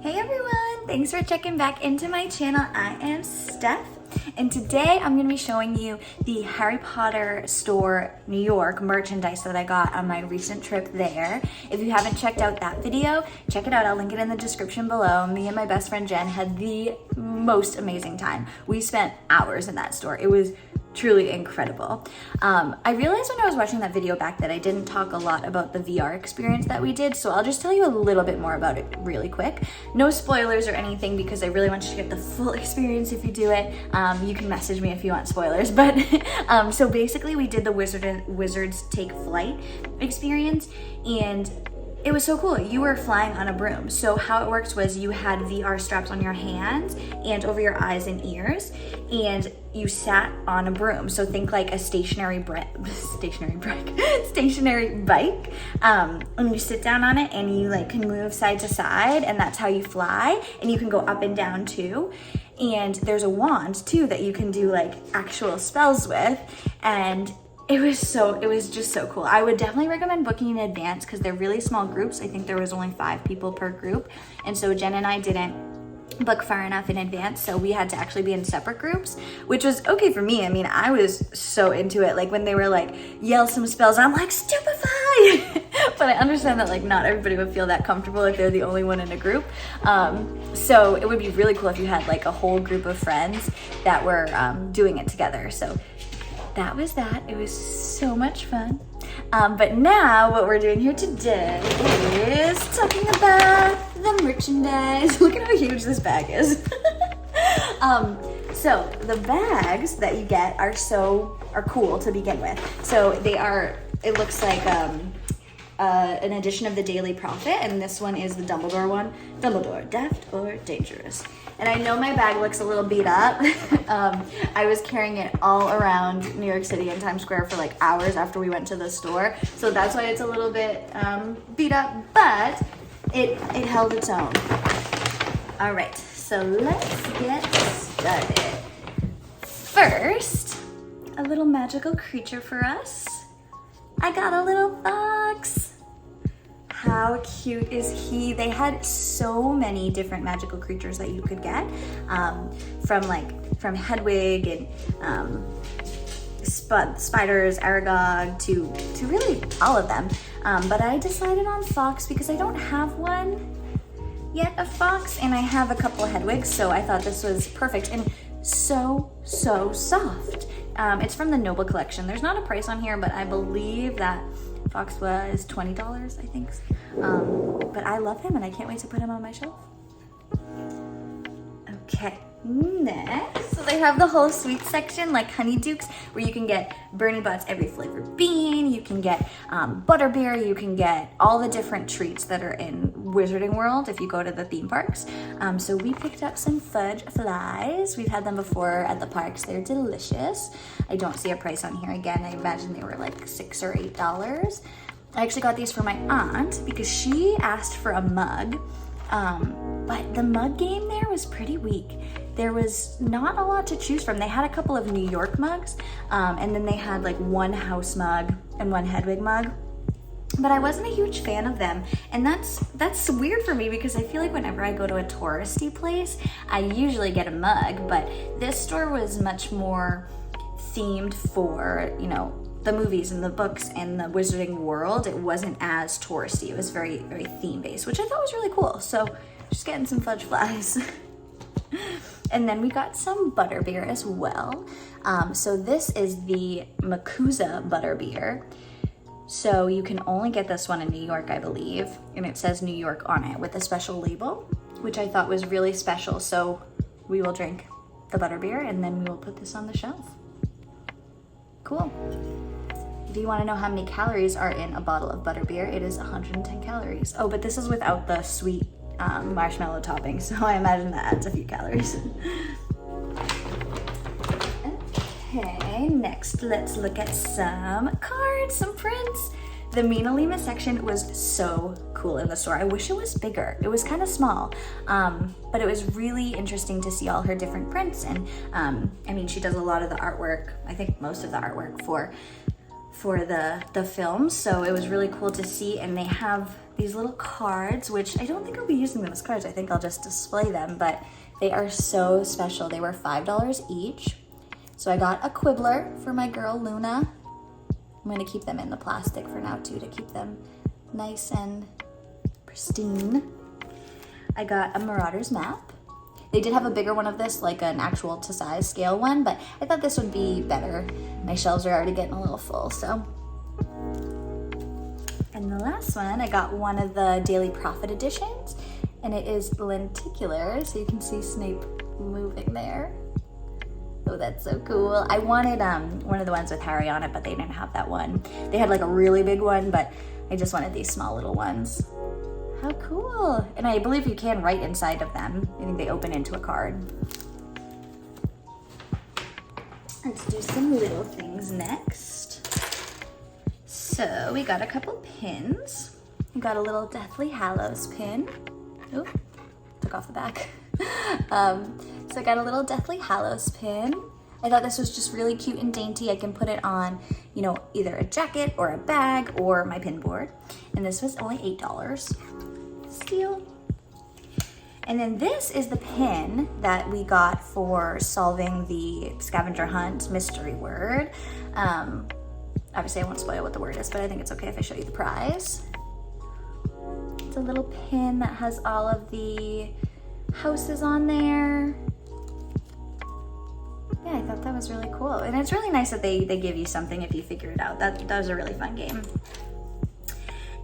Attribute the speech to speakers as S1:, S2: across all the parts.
S1: Hey everyone, thanks for checking back into my channel. I am Steph, and today I'm going to be showing you the Harry Potter store New York merchandise that I got on my recent trip there. If you haven't checked out that video, check it out. I'll link it in the description below. Me and my best friend Jen had the most amazing time. We spent hours in that store. It was truly incredible. I realized when I was watching that video back that I didn't talk a lot about the VR experience that we did, so I'll just tell you a little bit more about it really quick. No spoilers or anything because I really want you to get the full experience if you do it. You can message me if you want spoilers, but so basically we did the Wizards Take Flight experience, and it was so cool. You were flying on a broom. So how it works was you had VR straps on your hands and over your eyes and ears, and you sat on a broom. So think like a stationary bike. And you sit down on it and you like can move side to side, and that's how you fly. And you can go up and down too. And there's a wand too that you can do like actual spells with. And it was just so cool. I would definitely recommend booking in advance because they're really small groups. I think there was only 5 people per group. And so Jen and I didn't book far enough in advance, so we had to actually be in separate groups, which was okay for me. I mean, I was so into it. Like when they were like, yell some spells, I'm like, stupefy! But I understand that like not everybody would feel that comfortable if they're the only one in a group. So it would be really cool if you had like a whole group of friends that were doing it together. So that was that. It was so much fun. But now what we're doing here today is talking about the merchandise. Look at how huge this bag is. So the bags that you get are cool to begin with. So they are, it looks like an edition of the Daily Prophet, and this one is the Dumbledore one. Dumbledore, deft or dangerous. And I know my bag looks a little beat up. I was carrying it all around New York City and Times Square for like hours after we went to the store. So that's why it's a little bit beat up, but it held its own. All right, so let's get started. First, a little magical creature for us. I got a little fox. How cute is he? They had so many different magical creatures that you could get, from Hedwig and spiders, Aragog to really all of them. But I decided on fox because I don't have one yet of fox, and I have a couple of Hedwigs, so I thought this was perfect and so soft. It's from the Noble collection. There's not a price on here, but I believe that fox was $20, I think. But I love him and I can't wait to put him on my shelf. Okay, next, so they have the whole sweet section like Honeydukes, where you can get Bernie Butts every flavored bean, you can get butterbeer, you can get all the different treats that are in Wizarding World if you go to the theme parks. So we picked up some fudge flies. We've had them before at the parks. They're delicious. I don't see a price on here. Again, I imagine they were like $6 or $8. I actually got these for my aunt because she asked for a mug. But the mug game there was pretty weak. There was not a lot to choose from. They had a couple of New York mugs, and then they had like one house mug and one Hedwig mug. But I wasn't a huge fan of them, and that's weird for me because I feel like whenever I go to a touristy place, I usually get a mug, but this store was much more themed for, you know, the movies and the books and the Wizarding World. It wasn't as touristy. It was very theme based, which I thought was really cool. So just getting some fudge flies. And then we got some butterbeer as well. So this is the Makuza butterbeer. So you can only get this one in New York, I believe. And it says New York on it with a special label, which I thought was really special. So we will drink the butterbeer and then we will put this on the shelf. Cool. If you want to know how many calories are in a bottle of butterbeer, it is 110 calories. Oh, but this is without the sweet marshmallow topping, so I imagine that adds a few calories. Okay, next let's look at some cards, some prints. The Mina Lima section was so cool in the store. I wish it was bigger. It was kind of small, but it was really interesting to see all her different prints. And I mean, she does a lot of the artwork, I think most of the artwork for the films, so it was really cool to see. And they have these little cards, which I don't think I'll be using them as cards. I think I'll just display them, but they are so special. They were $5 each. So I got a quibbler for my girl, Luna. I'm gonna keep them in the plastic for now too, to keep them nice and pristine. I got a Marauders map. They did have a bigger one of this, like an actual to size scale one, but I thought this would be better. My shelves are already getting a little full, so. And the last one, I got one of the Daily Prophet editions, and it is lenticular, so you can see Snape moving there. Oh, that's so cool. I wanted one of the ones with Harry on it, but they didn't have that one. They had like a really big one, but I just wanted these small little ones. How cool. And I believe you can write inside of them. I think they open into a card. Let's do some little things next. So we got a couple pins. We got a little Deathly Hallows pin. Oop, took off the back. So I got a little Deathly Hallows pin. I thought this was just really cute and dainty. I can put it on, you know, either a jacket or a bag or my pin board. And this was only $8. Steal. And then this is the pin that we got for solving the scavenger hunt mystery word. Obviously I won't spoil what the word is, but I think it's okay if I show you the prize. It's a little pin that has all of the houses on there. Yeah, I thought that was really cool. And it's really nice that they give you something if you figure it out. That was a really fun game.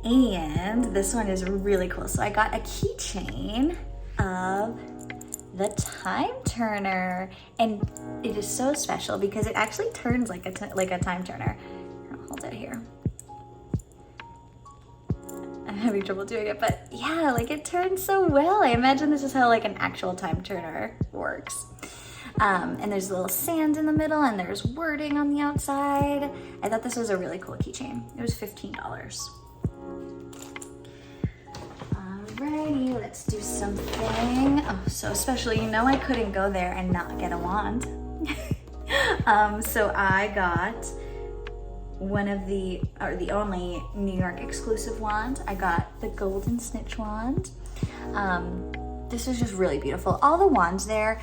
S1: And this one is really cool. So I got a keychain of the time turner, and it is so special because it actually turns like a time turner. I'll hold it here. I'm having trouble doing it, but yeah, like it turns so well. I imagine this is how like an actual time turner works. And there's a little sand in the middle, and there's wording on the outside. I thought this was a really cool keychain. It was $15. Alrighty, let's do something. Oh, so special. You know I couldn't go there and not get a wand. So I got one of the only New York exclusive wand. I got the Golden Snitch wand. This is just really beautiful. All the wands there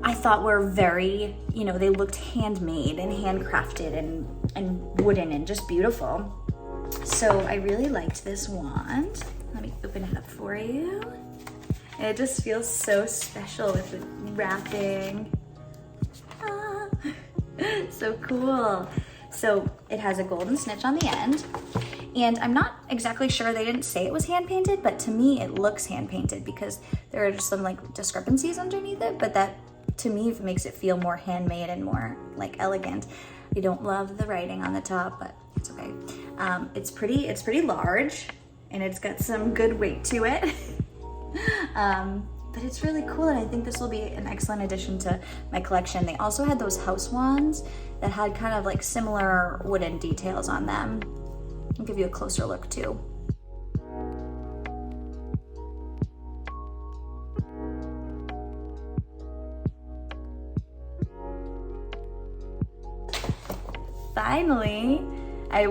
S1: I thought were very, you know, they looked handmade and handcrafted and wooden and just beautiful. So I really liked this wand. Let me open it up for you. And it just feels so special with the wrapping. Ah, so cool. So it has a golden snitch on the end. And I'm not exactly sure, they didn't say it was hand painted, but to me it looks hand painted because there are just some like discrepancies underneath it, but that to me makes it feel more handmade and more like elegant. I don't love the writing on the top, but it's okay. It's pretty large and it's got some good weight to it. But it's really cool, and I think this will be an excellent addition to my collection. They also had those house wands that had kind of like similar wooden details on them. I'll give you a closer look too. Finally,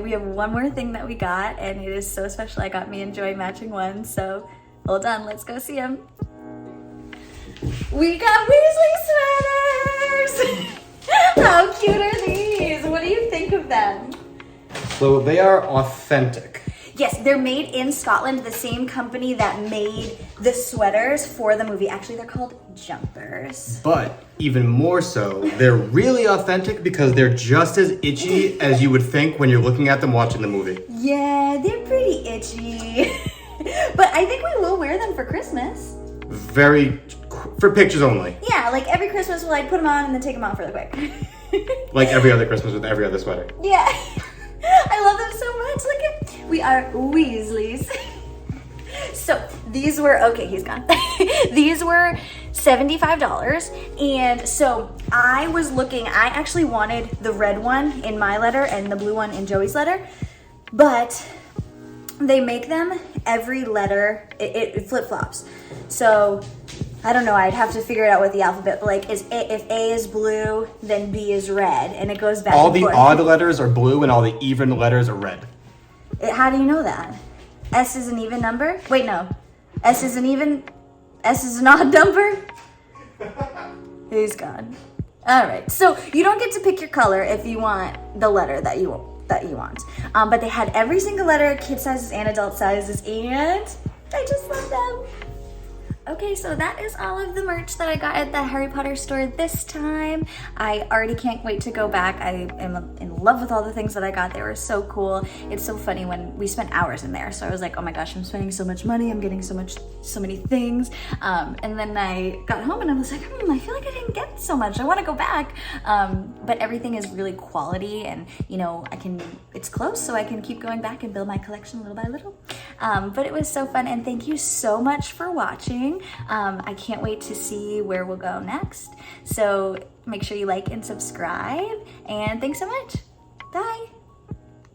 S1: we have one more thing that we got, and it is so special. I got me and Joy matching ones, so hold on, let's go see them. We got Weasley sweaters! How cute are these? What do you think of them?
S2: So they are authentic.
S1: Yes, they're made in Scotland, the same company that made the sweaters for the movie. Actually, they're called jumpers.
S2: But even more so, they're really authentic because they're just as itchy as you would think when you're looking at them watching the movie.
S1: Yeah, they're pretty itchy. But I think we will wear them for Christmas.
S2: For pictures only.
S1: Yeah, like every Christmas we'll like put them on and then take them off really quick.
S2: Like every other Christmas with every other sweater.
S1: Yeah. I love them so much. Look at, we are Weasleys. So these were, okay, he's gone. These were $75. And so I was looking, I actually wanted the red one in my letter and the blue one in Joey's letter, but they make them every letter, it flip-flops. So I don't know, I'd have to figure it out with the alphabet, but like if A is blue, then B is red, and it goes back
S2: all
S1: and forth.
S2: All the odd letters are blue and all the even letters are red.
S1: How do you know that? S is an even number? Wait, no. S is an odd number? He's gone. All right, so you don't get to pick your color if you want the letter that you want. But they had every single letter, kid sizes and adult sizes, and I just love them. Okay, so that is all of the merch that I got at the Harry Potter store this time. I already can't wait to go back. I am in love with all the things that I got. They were so cool. It's so funny when we spent hours in there. So I was like, oh my gosh, I'm spending so much money. I'm getting so many things. And then I got home and I was like, I feel like I didn't get so much. I want to go back. But everything is really quality, and you know, it's close, so I can keep going back and build my collection little by little. But it was so fun, and thank you so much for watching. I can't wait to see where we'll go next. So make sure you like and subscribe, and thanks so much. Bye.